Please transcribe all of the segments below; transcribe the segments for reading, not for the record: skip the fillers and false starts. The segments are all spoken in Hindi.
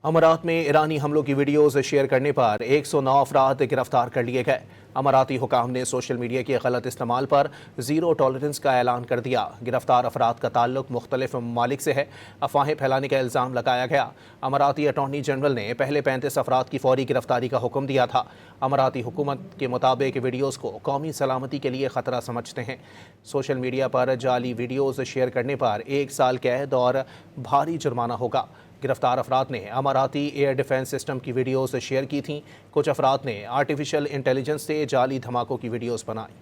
अमारात में ईरानी हमलों की वीडियोज़ शेयर करने पर 109 अफराद गिरफ्तार कर लिए गए। अमाराती हुकाम ने सोशल मीडिया के गलत इस्तेमाल पर ज़ीरो टॉलरेंस का ऐलान कर दिया। गिरफ्तार अफराद का ताल्लुक मुख्तलिफ ममालिक से है। अफवाहें फैलाने का इल्ज़ाम लगाया गया। अमाराती अटॉर्नी जनरल ने पहले 35 अफराद की फौरी गिरफ्तारी का हुक्म दिया था। अमाराती हुकूमत के मुताबिक वीडियोज़ को कौमी सलामती के लिए ख़तरा समझते हैं। सोशल मीडिया पर जाली वीडियोज़ शेयर करने पर 1 साल कैद और भारी जुर्माना होगा। गिरफ्तार अफराद ने अमाराती एयर डिफेंस सिस्टम की वीडियोस शेयर की थीं। कुछ अफराद ने आर्टिफिशियल इंटेलिजेंस से जाली धमाकों की वीडियोस बनाई।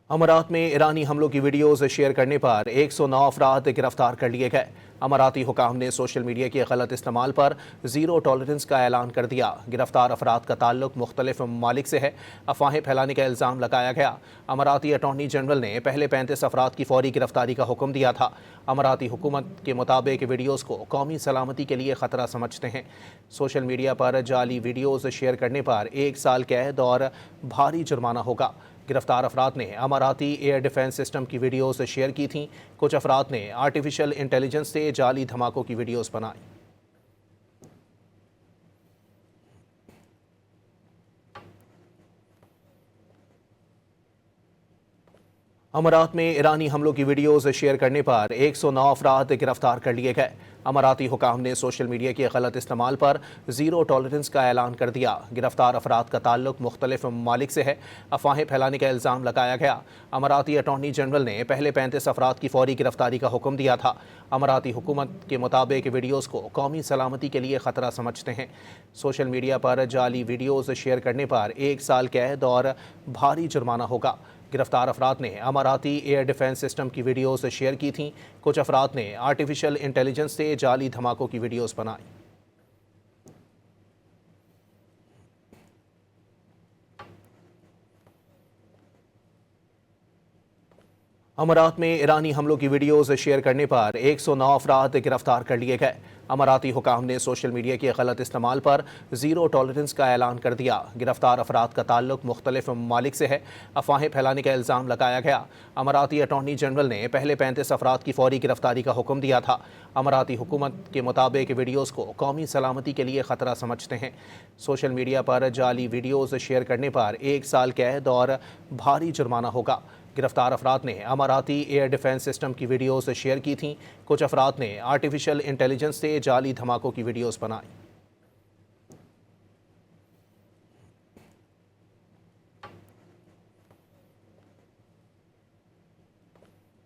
अमारात में ईरानी हमलों की वीडियोस शेयर करने पर 109 अफराद गिरफ्तार कर लिए गए। अमाराती हुकाम ने सोशल मीडिया के गलत इस्तेमाल पर ज़ीरो टॉलरेंस का ऐलान कर दिया। गिरफ्तार अफराद का ताल्लुक मुख्तलिफ ममालिक से है। अफवाहें फैलाने का इल्ज़ाम लगाया गया। अमाराती अटॉर्नी जनरल ने पहले 35 अफराद की फौरी गिरफ्तारी का हुक्म दिया था। अमाराती हुकूमत के मुताबिक वीडियोज़ को कौमी सलामती के लिए ख़तरा समझते हैं। सोशल मीडिया पर जाली वीडियोज़ शेयर करने पर 1 साल कैद और भारी जुर्माना होगा। गिरफ्तार अफराद ने अमाराती एयर डिफेंस सिस्टम की वीडियोस शेयर की थीं। कुछ अफराद ने आर्टिफिशियल इंटेलिजेंस से जाली धमाकों की वीडियोस बनाई। अमारात में ईरानी हमलों की वीडियोस शेयर करने पर 109 अफराद गिरफ्तार कर लिए गए। अमाराती हुकाम ने सोशल मीडिया के गलत इस्तेमाल पर ज़ीरो टॉलरेंस का ऐलान कर दिया। गिरफ्तार अफराद का ताल्लुक मुख्तलिफ ममालिक से है। अफवाहें फैलाने का इल्ज़ाम लगाया गया। अमाराती अटॉर्नी जनरल ने पहले 35 अफराद की फौरी गिरफ्तारी का हुक्म दिया था। अमाराती हुकूमत के मुताबिक वीडियोज़ को कौमी सलामती के लिए ख़तरा समझते हैं। सोशल मीडिया पर जाली वीडियोज़ शेयर करने पर 1 साल कैद और भारी जुर्माना होगा। गिरफ्तार अफराद ने अमाराती एयर डिफेंस सिस्टम की वीडियोस शेयर की थीं। कुछ अफराद ने आर्टिफिशियल इंटेलिजेंस से जाली धमाकों की वीडियोस बनाई। अमारात में ईरानी हमलों की वीडियोस शेयर करने पर 109 अफराद गिरफ्तार कर लिए गए। अमाराती हुकाम ने सोशल मीडिया के गलत इस्तेमाल पर ज़ीरो टॉलरेंस का ऐलान कर दिया। गिरफ्तार अफराद का ताल्लुक मुख्तलिफ ममालिक से है। अफवाहें फैलाने का इल्ज़ाम लगाया गया। अमाराती अटॉर्नी जनरल ने पहले 35 अफराद की फौरी गिरफ्तारी का हुक्म दिया था। अमाराती हुकूमत के मुताबिक वीडियोज़ को कौमी सलामती के लिए ख़तरा समझते हैं। सोशल मीडिया पर जाली वीडियोज़ शेयर करने पर 1 साल कैद और भारी जुर्माना होगा। गिरफ्तार अफराद ने अमाराती एयर डिफेंस सिस्टम की वीडियोस शेयर की थीं। कुछ अफराद ने आर्टिफिशियल इंटेलिजेंस से जाली धमाकों की वीडियोस बनाई।